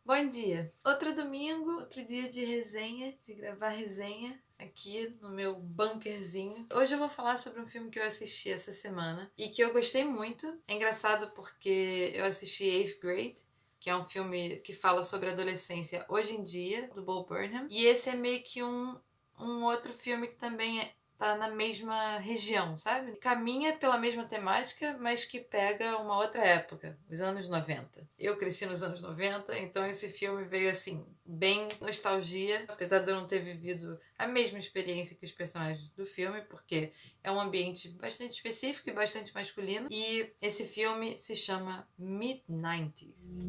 Bom dia! Outro domingo, outro dia de resenha, de gravar resenha aqui no meu bunkerzinho. Hoje eu vou falar sobre um filme que eu assisti essa semana e que eu gostei muito. É engraçado porque eu assisti Eighth Grade, que é um filme que fala sobre a adolescência hoje em dia, do Bo Burnham. E esse é meio que um outro filme que também tá na mesma região, sabe? Caminha pela mesma temática, mas que pega uma outra época, os anos 90. Eu cresci nos anos 90, então esse filme veio assim, bem nostalgia, apesar de eu não ter vivido a mesma experiência que os personagens do filme, porque é um ambiente bastante específico e bastante masculino. E esse filme se chama Mid-90s.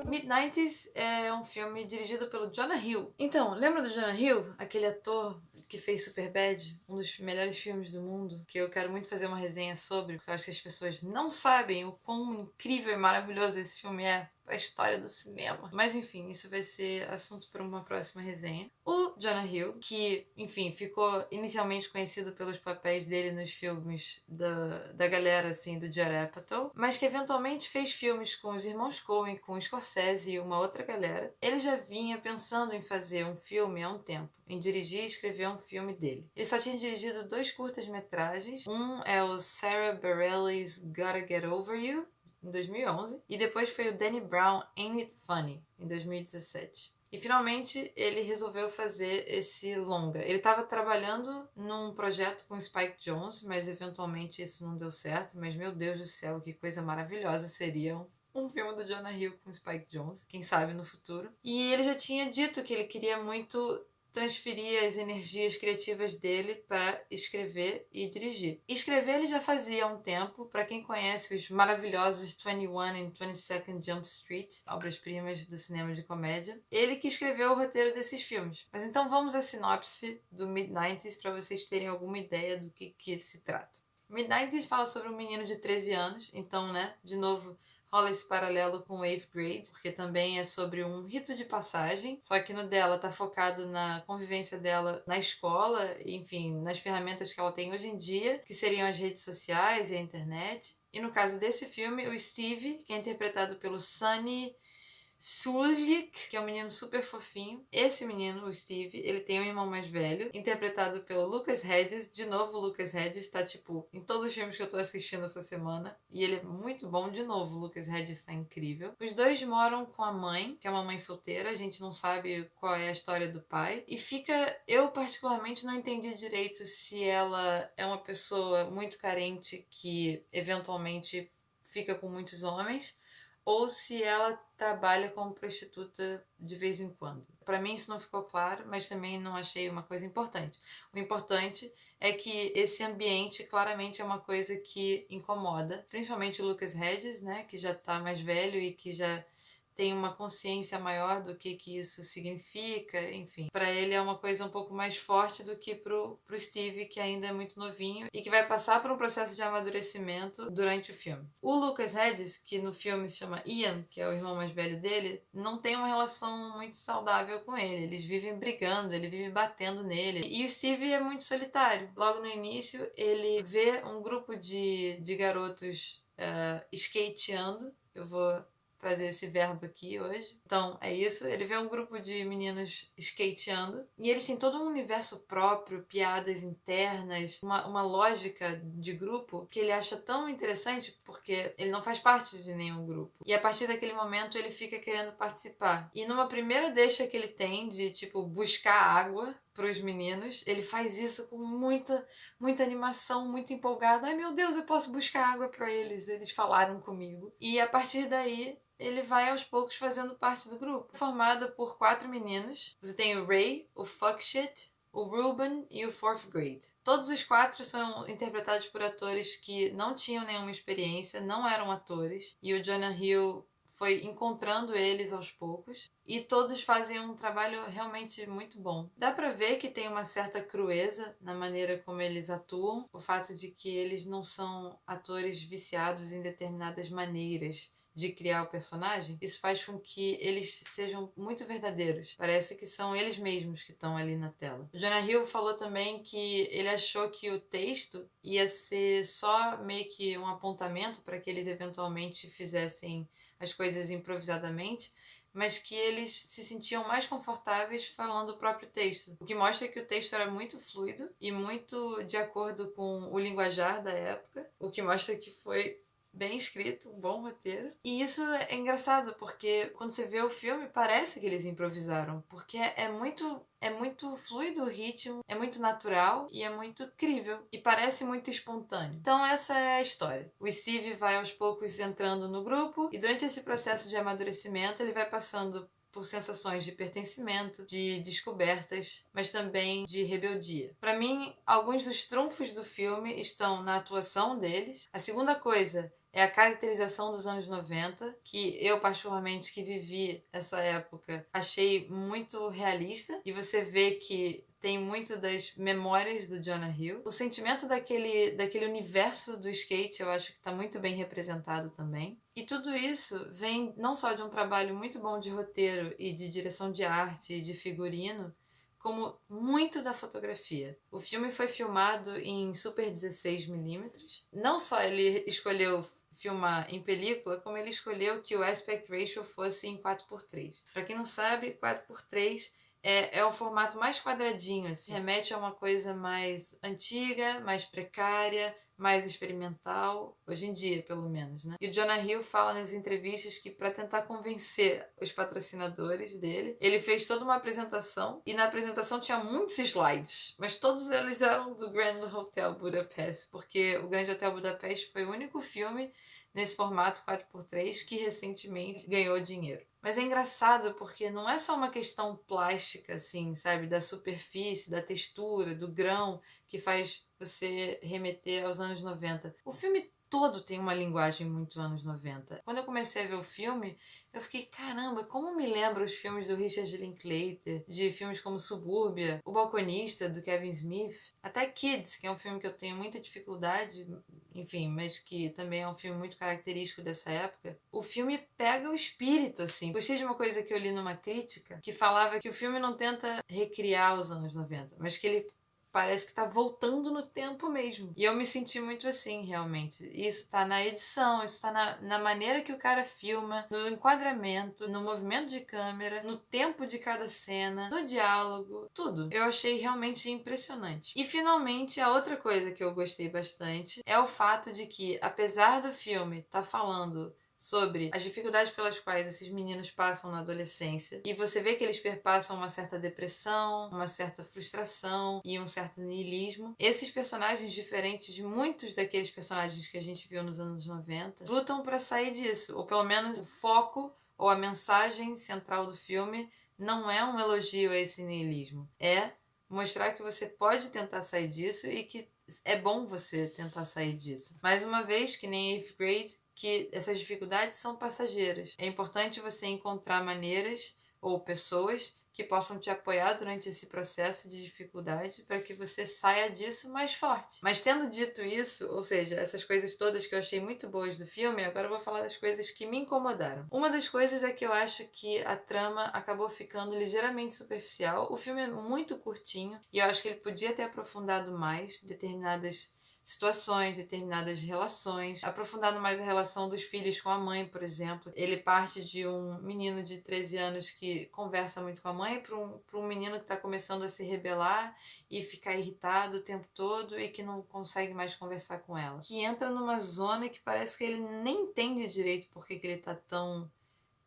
Mid-90s é um filme dirigido pelo Jonah Hill. Então, lembra do Jonah Hill? Aquele ator que fez Superbad, um dos melhores filmes do mundo, que eu quero muito fazer uma resenha sobre, porque eu acho que as pessoas não sabem o quão incrível e maravilhoso esse filme é para a história do cinema. Mas enfim, isso vai ser assunto para uma próxima resenha. O Jonah Hill, que, enfim, ficou inicialmente conhecido pelos papéis dele nos filmes da galera, assim, do Judd Apatow, mas que eventualmente fez filmes com os irmãos Coen, com o Scorsese e uma outra galera. Ele já vinha pensando em fazer um filme há um tempo, em dirigir e escrever um filme dele. Ele só tinha dirigido 2 curtas-metragens. Um é o Sarah Bareilles' Gotta Get Over You, em 2011, e depois foi o Danny Brown Ain't It Funny, em 2017. E finalmente ele resolveu fazer esse longa. Ele estava trabalhando num projeto com Spike Jonze, mas eventualmente isso não deu certo. Mas meu Deus do céu, que coisa maravilhosa seria um filme do Jonah Hill com Spike Jonze, quem sabe no futuro. E ele já tinha dito que ele queria muito transferir as energias criativas dele para escrever e dirigir. Escrever ele já fazia há um tempo, para quem conhece os maravilhosos 21 e 22nd Jump Street, obras-primas do cinema de comédia. Ele que escreveu o roteiro desses filmes. Mas então vamos à sinopse do Mid-90s para vocês terem alguma ideia do que se trata. Mid-90s fala sobre um menino de 13 anos, então, né, de novo, rola esse paralelo com o Eighth Grade, porque também é sobre um rito de passagem, só que no dela tá focado na convivência dela na escola, enfim, nas ferramentas que ela tem hoje em dia, que seriam as redes sociais e a internet. E no caso desse filme, o Steve, que é interpretado pelo Sunny Suljic, que é um menino super fofinho. Esse menino, o Steve, ele tem um irmão mais velho, interpretado pelo Lucas Hedges. De novo, o Lucas Hedges tá, tipo, em todos os filmes que eu tô assistindo essa semana. E ele é muito bom. De novo, o Lucas Hedges tá incrível. Os dois moram com a mãe, que é uma mãe solteira. A gente não sabe qual é a história do pai. E fica... Eu, particularmente, não entendi direito se ela é uma pessoa muito carente que, eventualmente, fica com muitos homens, ou se ela trabalha como prostituta de vez em quando. Para mim isso não ficou claro, mas também não achei uma coisa importante. O importante é que esse ambiente claramente é uma coisa que incomoda, principalmente o Lucas Hedges, né, que já tá mais velho e que já tem uma consciência maior do que isso significa, enfim. Para ele é uma coisa um pouco mais forte do que pro Steve, que ainda é muito novinho e que vai passar por um processo de amadurecimento durante o filme. O Lucas Hedges, que no filme se chama Ian, que é o irmão mais velho dele, não tem uma relação muito saudável com ele. Eles vivem brigando, ele vive batendo nele. E o Steve é muito solitário. Logo no início, ele vê um grupo de garotos skateando. Eu vou trazer esse verbo aqui hoje. Então, é isso. Ele vê um grupo de meninos skateando e eles têm todo um universo próprio, piadas internas, uma lógica de grupo que ele acha tão interessante porque ele não faz parte de nenhum grupo. E a partir daquele momento ele fica querendo participar. E numa primeira deixa que ele tem de, tipo, buscar água para os meninos, ele faz isso com muita animação, muito empolgado. Ai meu Deus, eu posso buscar água para eles, eles falaram comigo. E a partir daí ele vai aos poucos fazendo parte do grupo, formado por 4 meninos. Você tem o Ray, o Fuckshit, o Ruben e o Fourth Grade. Todos os 4 são interpretados por atores que não tinham nenhuma experiência, não eram atores, e o Jonah Hill foi encontrando eles aos poucos, e todos fazem um trabalho realmente muito bom. Dá pra ver que tem uma certa crueza na maneira como eles atuam, o fato de que eles não são atores viciados em determinadas maneiras de criar o personagem, isso faz com que eles sejam muito verdadeiros. Parece que são eles mesmos que estão ali na tela. O Jonah Hill falou também que ele achou que o texto ia ser só meio que um apontamento para que eles eventualmente fizessem as coisas improvisadamente, mas que eles se sentiam mais confortáveis falando o próprio texto. O que mostra que o texto era muito fluido e muito de acordo com o linguajar da época, o que mostra que foi bem escrito, um bom roteiro. E isso é engraçado, porque quando você vê o filme, parece que eles improvisaram, porque é muito fluido o ritmo, é muito natural e é muito crível e parece muito espontâneo. Então essa é a história. O Steve vai aos poucos entrando no grupo e durante esse processo de amadurecimento ele vai passando por sensações de pertencimento, de descobertas, mas também de rebeldia. Para mim, alguns dos trunfos do filme estão na atuação deles. A segunda coisa é a caracterização dos anos 90, que eu, particularmente, que vivi essa época, achei muito realista. E você vê que tem muito das memórias do Jonah Hill. O sentimento daquele universo do skate eu acho que está muito bem representado também. E tudo isso vem não só de um trabalho muito bom de roteiro e de direção de arte e de figurino, como muito da fotografia. O filme foi filmado em Super 16mm. Não só ele escolheu filmar em película, como ele escolheu que o aspect ratio fosse em 4:3. Para quem não sabe, 4:3 é o formato mais quadradinho, assim. Remete a uma coisa mais antiga, mais precária, mais experimental, hoje em dia, pelo menos, né? E o Jonah Hill fala nas entrevistas que para tentar convencer os patrocinadores dele, ele fez toda uma apresentação e na apresentação tinha muitos slides, mas todos eles eram do Grand Hotel Budapest, porque o Grand Hotel Budapest foi o único filme nesse formato 4:3 que recentemente ganhou dinheiro. Mas é engraçado porque não é só uma questão plástica, assim, sabe? Da superfície, da textura, do grão, que faz você remeter aos anos 90. O filme todo tem uma linguagem muito anos 90. Quando eu comecei a ver o filme, eu fiquei, caramba, como me lembra os filmes do Richard Linklater, de filmes como Subúrbia, O Balconista, do Kevin Smith, até Kids, que é um filme que eu tenho muita dificuldade, enfim, mas que também é um filme muito característico dessa época. O filme pega o espírito, assim. Gostei de uma coisa que eu li numa crítica, que falava que o filme não tenta recriar os anos 90, mas que ele parece que tá voltando no tempo mesmo. E eu me senti muito assim, realmente. Isso tá na edição, isso tá na maneira que o cara filma, no enquadramento, no movimento de câmera, no tempo de cada cena, no diálogo, tudo. Eu achei realmente impressionante. E finalmente, a outra coisa que eu gostei bastante é o fato de que, apesar do filme tá falando sobre as dificuldades pelas quais esses meninos passam na adolescência. E você vê que eles perpassam uma certa depressão, uma certa frustração e um certo niilismo. Esses personagens, diferentes de muitos daqueles personagens que a gente viu nos anos 90, lutam para sair disso. Ou pelo menos o foco ou a mensagem central do filme não é um elogio a esse niilismo. É mostrar que você pode tentar sair disso e que é bom você tentar sair disso. Mais uma vez, que nem Eighth Grade, que essas dificuldades são passageiras. É importante você encontrar maneiras ou pessoas que possam te apoiar durante esse processo de dificuldade para que você saia disso mais forte. Mas tendo dito isso, ou seja, essas coisas todas que eu achei muito boas do filme, agora eu vou falar das coisas que me incomodaram. Uma das coisas é que eu acho que a trama acabou ficando ligeiramente superficial. O filme é muito curtinho e eu acho que ele podia ter aprofundado mais determinadas situações, determinadas relações, aprofundando mais a relação dos filhos com a mãe, por exemplo. Ele parte de um menino de 13 anos que conversa muito com a mãe para um menino que está começando a se rebelar e ficar irritado o tempo todo e que não consegue mais conversar com ela. Que entra numa zona que parece que ele nem entende direito por que ele está tão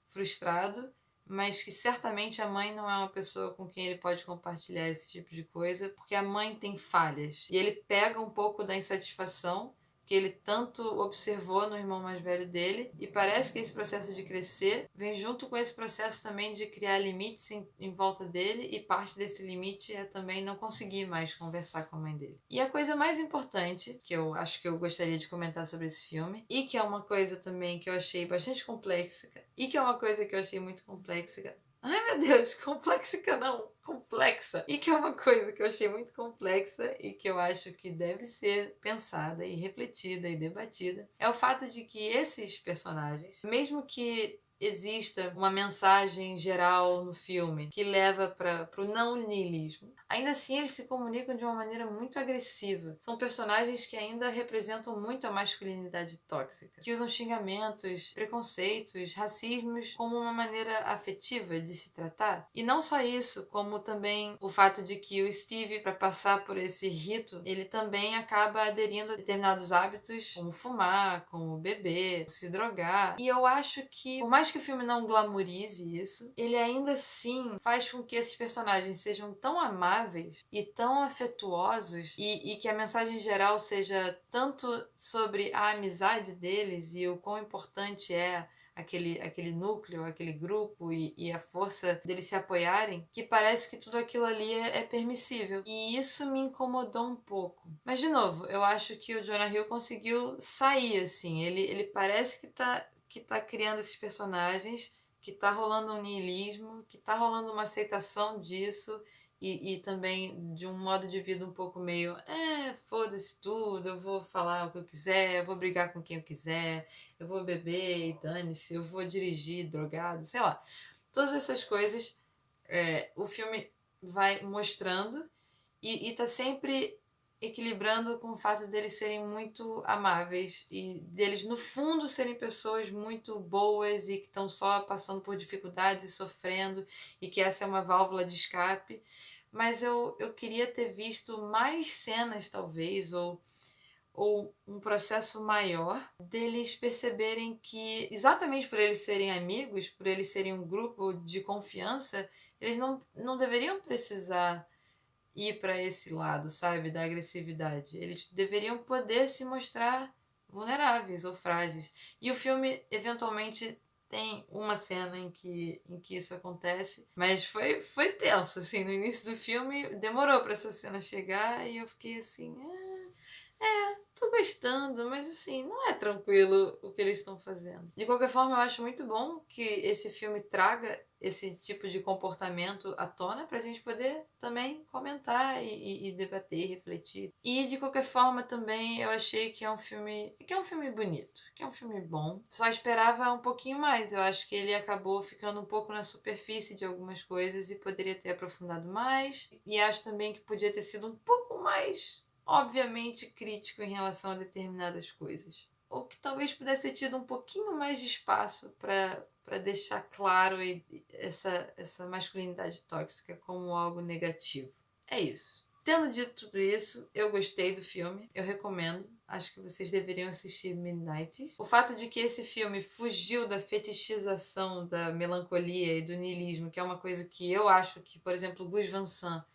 frustrado, mas que certamente a mãe não é uma pessoa com quem ele pode compartilhar esse tipo de coisa, porque a mãe tem falhas. E ele pega um pouco da insatisfação que ele tanto observou no irmão mais velho dele, e parece que esse processo de crescer vem junto com esse processo também de criar limites em volta dele, e parte desse limite é também não conseguir mais conversar com a mãe dele. E a coisa mais importante, que eu acho que eu gostaria de comentar sobre esse filme, e que é uma coisa também que eu achei bastante complexa, e que é uma coisa que eu achei muito complexa, Ai, meu Deus, complexa não, complexa. E que é uma coisa que eu achei muito complexa e que eu acho que deve ser pensada e refletida e debatida, é o fato de que esses personagens, mesmo que exista uma mensagem geral no filme que leva para o não niilismo, ainda assim eles se comunicam de uma maneira muito agressiva. São personagens que ainda representam muito a masculinidade tóxica, que usam xingamentos, preconceitos, racismos como uma maneira afetiva de se tratar. E não só isso, como também o fato de que o Steve, para passar por esse rito, ele também acaba aderindo a determinados hábitos, como fumar, como beber, se drogar. E eu acho que, por mais que o filme não glamourize isso, ele ainda assim faz com que esses personagens sejam tão amáveis e tão afetuosos e que a mensagem geral seja tanto sobre a amizade deles e o quão importante é aquele núcleo, aquele grupo e a força deles se apoiarem, que parece que tudo aquilo ali é permissível. E isso me incomodou um pouco. Mas, de novo, eu acho que o Jonah Hill conseguiu sair, assim. Ele parece que tá criando esses personagens, que tá rolando um niilismo, que tá rolando uma aceitação disso e também de um modo de vida um pouco meio foda-se tudo, eu vou falar o que eu quiser, eu vou brigar com quem eu quiser, eu vou beber e dane-se, eu vou dirigir drogado, sei lá. Todas essas coisas o filme vai mostrando e tá sempre equilibrando com o fato deles serem muito amáveis e deles, no fundo, serem pessoas muito boas e que estão só passando por dificuldades e sofrendo e que essa é uma válvula de escape. Mas eu queria ter visto mais cenas, talvez, ou um processo maior deles perceberem que, exatamente por eles serem amigos, por eles serem um grupo de confiança, eles não deveriam precisar ir para esse lado, sabe, da agressividade. Eles deveriam poder se mostrar vulneráveis ou frágeis. E o filme, eventualmente, tem uma cena em que isso acontece, mas foi tenso, assim, no início do filme demorou para essa cena chegar e eu fiquei assim, tô gostando, mas assim, não é tranquilo o que eles estão fazendo. De qualquer forma, eu acho muito bom que esse filme traga esse tipo de comportamento à tona pra gente poder também comentar e debater, refletir. E de qualquer forma também eu achei que é um filme bonito, que é um filme bom. Só esperava um pouquinho mais. Eu acho que ele acabou ficando um pouco na superfície de algumas coisas e poderia ter aprofundado mais. E acho também que podia ter sido um pouco mais obviamente crítico em relação a determinadas coisas. Ou que talvez pudesse ter tido um pouquinho mais de espaço para deixar claro essa masculinidade tóxica como algo negativo. É isso. Tendo dito tudo isso, eu gostei do filme, eu recomendo. Acho que vocês deveriam assistir Midnights. O fato de que esse filme fugiu da fetichização da melancolia e do niilismo, que é uma coisa que eu acho que, por exemplo, Gus Van Sant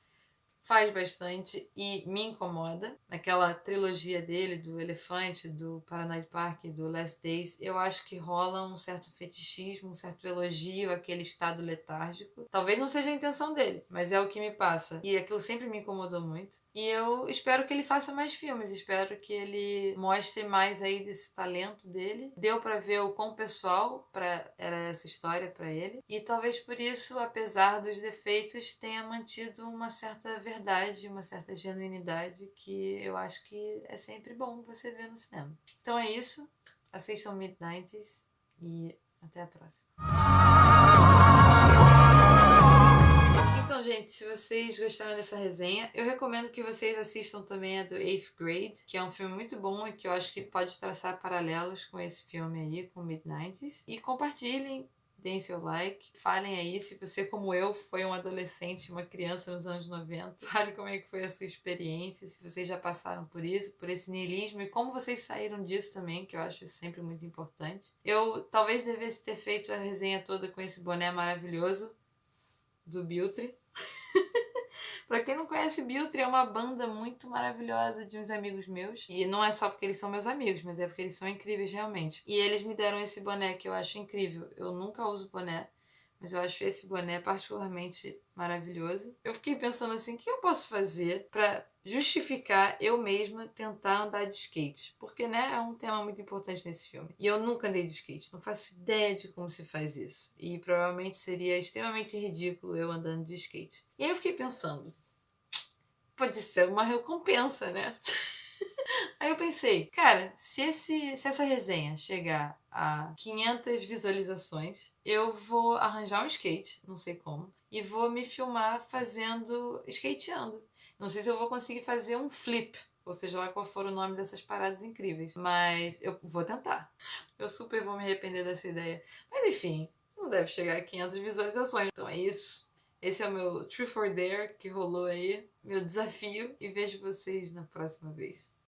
faz bastante e me incomoda. Naquela trilogia dele, do Elefante, do Paranoid Park, do Last Days, eu acho que rola um certo fetichismo, um certo elogio àquele estado letárgico. Talvez não seja a intenção dele, mas é o que me passa. E aquilo sempre me incomodou muito. E eu espero que ele faça mais filmes, espero que ele mostre mais aí desse talento dele. Deu pra ver o quão pessoal era essa história pra ele. E talvez por isso, apesar dos defeitos, tenha mantido uma certa verdade, uma certa genuinidade que eu acho que é sempre bom você ver no cinema. Então é isso. Assistam Midnights e até a próxima. Então, gente, se vocês gostaram dessa resenha, eu recomendo que vocês assistam também a do Eighth Grade, que é um filme muito bom e que eu acho que pode traçar paralelos com esse filme aí, com Midnights. E compartilhem, deem seu like, falem aí se você, como eu, foi um adolescente, uma criança nos anos 90. Fale como é que foi a sua experiência, se vocês já passaram por isso, por esse niilismo e como vocês saíram disso também, que eu acho isso sempre muito importante. Eu talvez devesse ter feito a resenha toda com esse boné maravilhoso do Biltre. Pra quem não conhece, Biltre é uma banda muito maravilhosa de uns amigos meus. E não é só porque eles são meus amigos, mas é porque eles são incríveis realmente. E eles me deram esse boné que eu acho incrível. Eu nunca uso boné, mas eu acho esse boné particularmente maravilhoso. Eu fiquei pensando assim, o que eu posso fazer pra justificar eu mesma tentar andar de skate. Porque, né, é um tema muito importante nesse filme. E eu nunca andei de skate, não faço ideia de como se faz isso. E provavelmente seria extremamente ridículo eu andando de skate. E aí eu fiquei pensando, pode ser uma recompensa, né? Aí eu pensei, cara, se essa resenha chegar a 500 visualizações, eu vou arranjar um skate, não sei como, e vou me filmar fazendo, skateando. Não sei se eu vou conseguir fazer um flip, ou seja lá qual for o nome dessas paradas incríveis, mas eu vou tentar. Eu super vou me arrepender dessa ideia. Mas enfim, não deve chegar a 500 visualizações. Então é isso. Esse é o meu Truth or Dare que rolou aí, meu desafio, e vejo vocês na próxima vez.